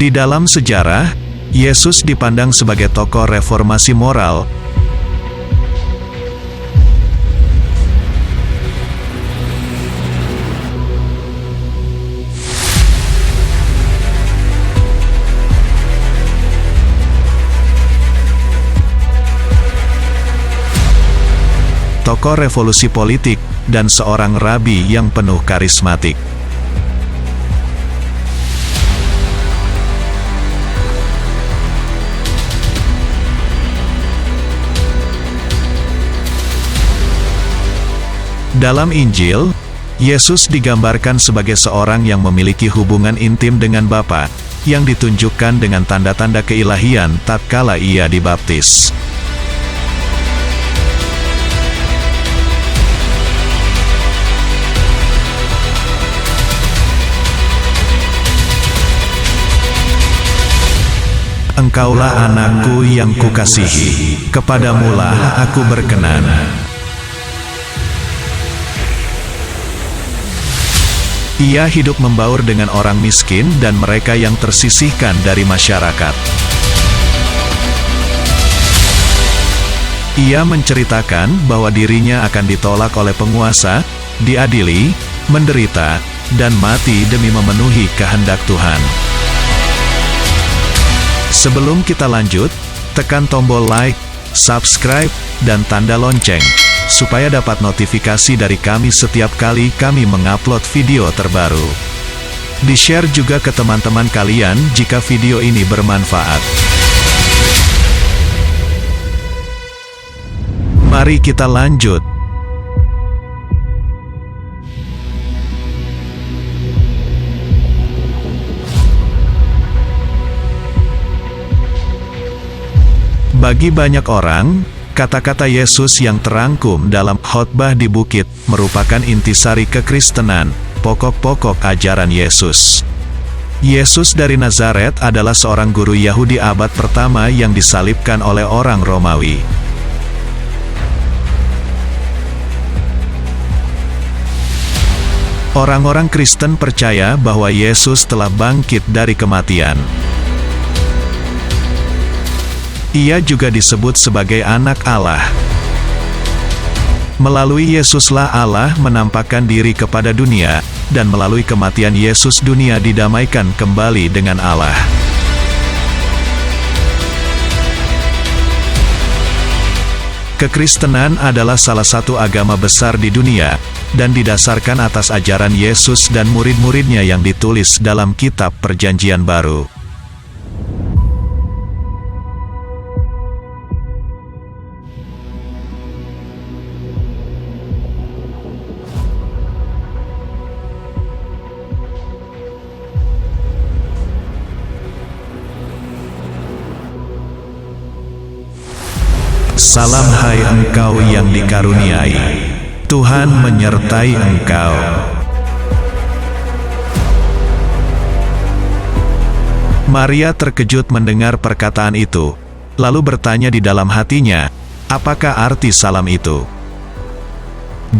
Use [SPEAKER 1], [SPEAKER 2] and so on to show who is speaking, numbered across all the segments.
[SPEAKER 1] Di dalam sejarah, Yesus dipandang sebagai tokoh reformasi moral. Tokoh revolusi politik, dan seorang rabi yang penuh karismatik. Dalam Injil, Yesus digambarkan sebagai seorang yang memiliki hubungan intim dengan Bapa, yang ditunjukkan dengan tanda-tanda keilahian tatkala ia dibaptis. Engkaulah anakku yang kukasihi, kepadamulah aku berkenan. Ia hidup membaur dengan orang miskin dan mereka yang tersisihkan dari masyarakat. Ia menceritakan bahwa dirinya akan ditolak oleh penguasa, diadili, menderita, dan mati demi memenuhi kehendak Tuhan. Sebelum kita lanjut, tekan tombol like, subscribe, dan tanda lonceng, supaya dapat notifikasi dari kami setiap kali kami mengupload video terbaru. Di-share juga ke teman-teman kalian jika video ini bermanfaat. Mari kita lanjut. Bagi banyak orang, kata-kata Yesus yang terangkum dalam khotbah di bukit merupakan intisari kekristenan, pokok-pokok ajaran Yesus. Yesus dari Nazaret adalah seorang guru Yahudi abad pertama yang disalibkan oleh orang Romawi. Orang-orang Kristen percaya bahwa Yesus telah bangkit dari kematian. Ia juga disebut sebagai anak Allah. Melalui Yesuslah Allah menampakkan diri kepada dunia, dan melalui kematian Yesus dunia didamaikan kembali dengan Allah. Kekristenan adalah salah satu agama besar di dunia, dan didasarkan atas ajaran Yesus dan murid-muridnya yang ditulis dalam kitab Perjanjian Baru. Salam hai engkau yang dikaruniai, Tuhan menyertai engkau. Maria terkejut mendengar perkataan itu, lalu bertanya di dalam hatinya, apakah arti salam itu?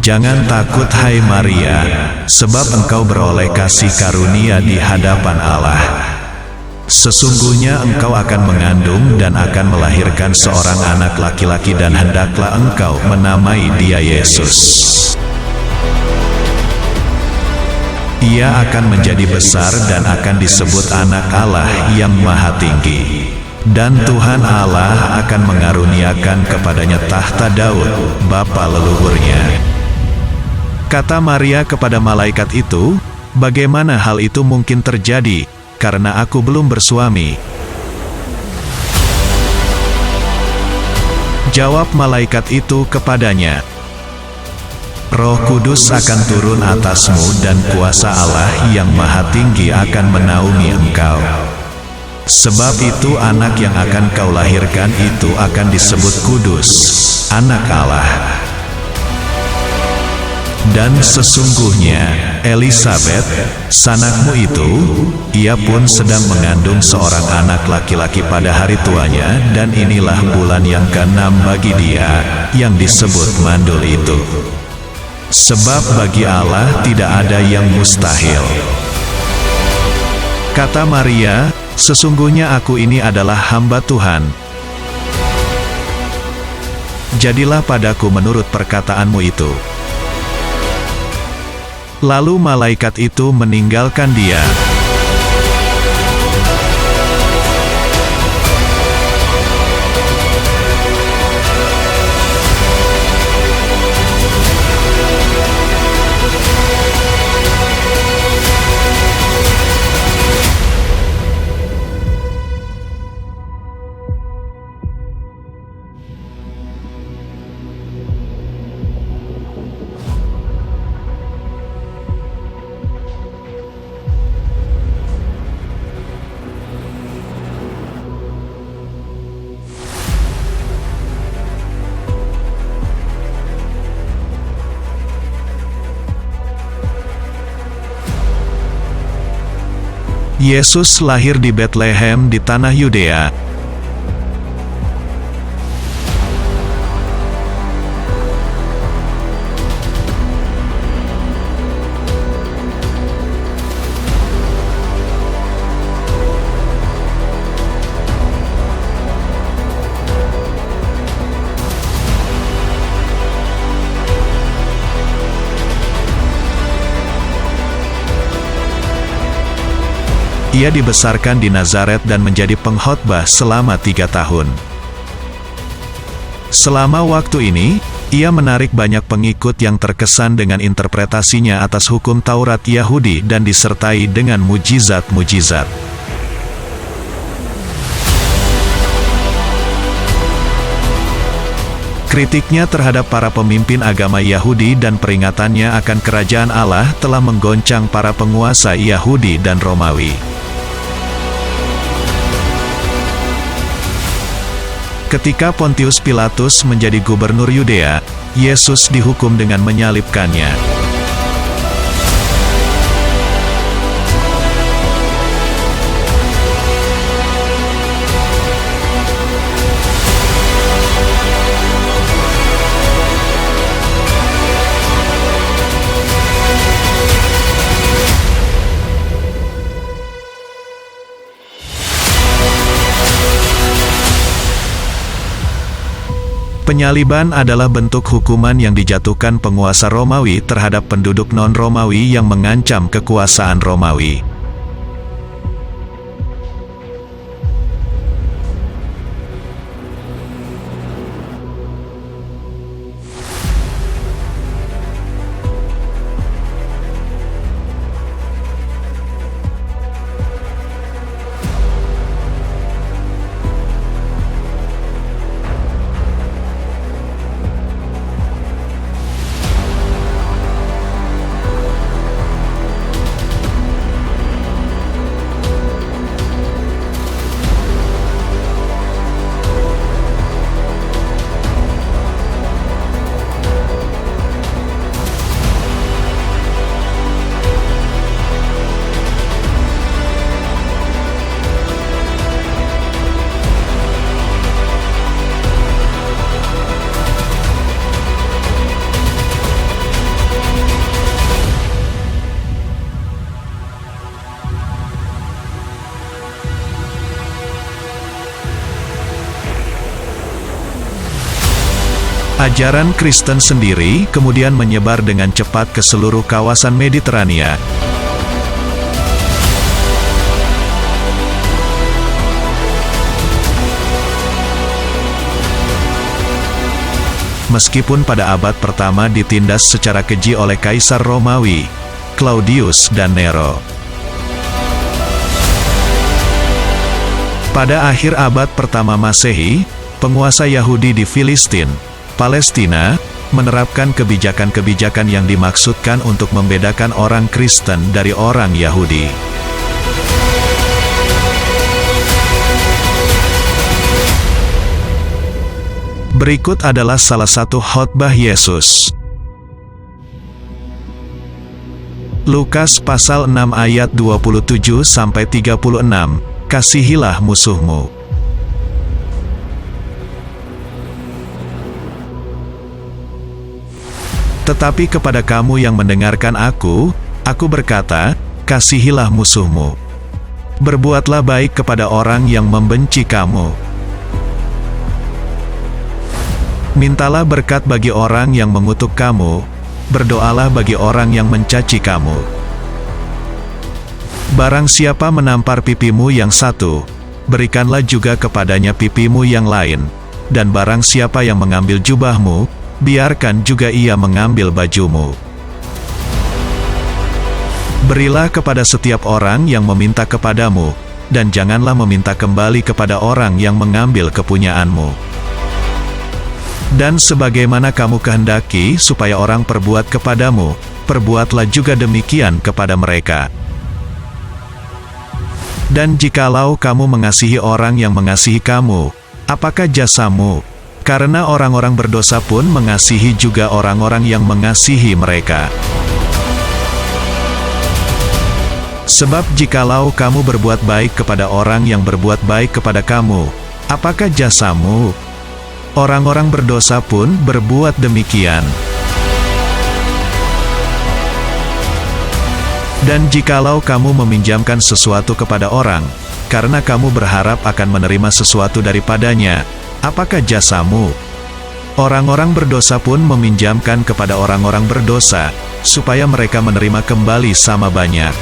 [SPEAKER 1] Jangan takut hai Maria, sebab engkau beroleh kasih karunia di hadapan Allah. Sesungguhnya engkau akan mengandung dan akan melahirkan seorang anak laki-laki dan hendaklah engkau menamai dia Yesus. Ia akan menjadi besar dan akan disebut anak Allah yang Maha Tinggi. Dan Tuhan Allah akan mengaruniakan kepadanya tahta Daud, bapa leluhurnya. Kata Maria kepada malaikat itu, bagaimana hal itu mungkin terjadi? Karena aku belum bersuami. Jawab malaikat itu kepadanya, Roh Kudus akan turun atasmu dan kuasa Allah yang Maha Tinggi akan menaungi engkau. Sebab itu anak yang akan kau lahirkan itu akan disebut kudus, anak Allah. Dan sesungguhnya, Elisabet, sanakmu itu, ia pun sedang mengandung seorang anak laki-laki pada hari tuanya, dan inilah bulan yang ke-6 bagi dia, yang disebut mandul itu. Sebab bagi Allah tidak ada yang mustahil. Kata Maria, Sesungguhnya aku ini adalah hamba Tuhan. Jadilah padaku menurut perkataanmu itu." Lalu malaikat itu meninggalkan dia. Yesus lahir di Betlehem di tanah Yudea. Ia dibesarkan di Nazaret dan menjadi pengkhotbah selama 3 tahun. Selama waktu ini, ia menarik banyak pengikut yang terkesan dengan interpretasinya atas hukum Taurat Yahudi dan disertai dengan mujizat-mujizat. Kritiknya terhadap para pemimpin agama Yahudi dan peringatannya akan kerajaan Allah telah menggoncang para penguasa Yahudi dan Romawi. Ketika Pontius Pilatus menjadi gubernur Yudea, Yesus dihukum dengan menyalibkannya. Penyaliban adalah bentuk hukuman yang dijatuhkan penguasa Romawi terhadap penduduk non-Romawi yang mengancam kekuasaan Romawi. Ajaran Kristen sendiri kemudian menyebar dengan cepat ke seluruh kawasan Mediterania. Meskipun pada abad pertama ditindas secara keji oleh Kaisar Romawi, Claudius dan Nero. Pada akhir abad pertama Masehi, penguasa Yahudi di Filistin, Palestina, menerapkan kebijakan-kebijakan yang dimaksudkan untuk membedakan orang Kristen dari orang Yahudi. Berikut adalah salah satu khotbah Yesus. Lukas pasal 6 ayat 27-36, "Kasihilah musuhmu." Tetapi kepada kamu yang mendengarkan aku berkata, kasihilah musuhmu. Berbuatlah baik kepada orang yang membenci kamu. Mintalah berkat bagi orang yang mengutuk kamu, berdoalah bagi orang yang mencaci kamu. Barang siapa menampar pipimu yang satu, berikanlah juga kepadanya pipimu yang lain, dan barang siapa yang mengambil jubahmu, biarkan juga ia mengambil bajumu. Berilah kepada setiap orang yang meminta kepadamu, dan janganlah meminta kembali kepada orang yang mengambil kepunyaanmu. Dan sebagaimana kamu kehendaki supaya orang perbuat kepadamu, perbuatlah juga demikian kepada mereka. Dan jikalau kamu mengasihi orang yang mengasihi kamu, apakah jasamu? Karena orang-orang berdosa pun mengasihi juga orang-orang yang mengasihi mereka. Sebab jikalau kamu berbuat baik kepada orang yang berbuat baik kepada kamu, apakah jasamu? Orang-orang berdosa pun berbuat demikian. Dan jikalau kamu meminjamkan sesuatu kepada orang, karena kamu berharap akan menerima sesuatu daripadanya, apakah jasamu? Orang-orang berdosa pun meminjamkan kepada orang-orang berdosa, supaya mereka menerima kembali sama banyak.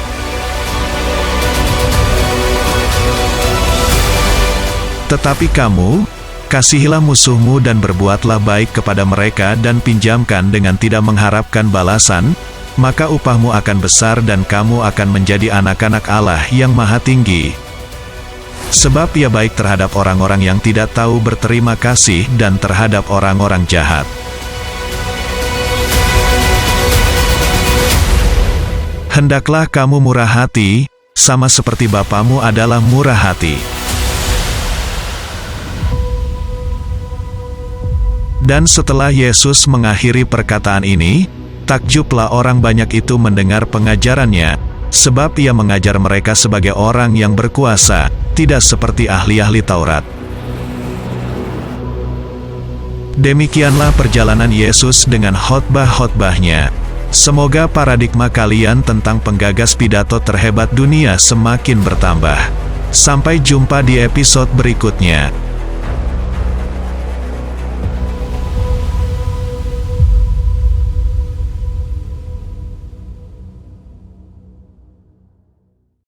[SPEAKER 1] Tetapi kamu, kasihilah musuhmu dan berbuatlah baik kepada mereka dan pinjamkan dengan tidak mengharapkan balasan, maka upahmu akan besar dan kamu akan menjadi anak-anak Allah yang Maha Tinggi. Sebab Ia baik terhadap orang-orang yang tidak tahu berterima kasih dan terhadap orang-orang jahat. Hendaklah kamu murah hati, sama seperti Bapamu adalah murah hati. Dan setelah Yesus mengakhiri perkataan ini, takjublah orang banyak itu mendengar pengajarannya, sebab Ia mengajar mereka sebagai orang yang berkuasa, tidak seperti ahli-ahli Taurat. Demikianlah perjalanan Yesus dengan khotbah-khotbahnya. Semoga paradigma kalian tentang penggagas pidato terhebat dunia semakin bertambah. Sampai jumpa di episode berikutnya.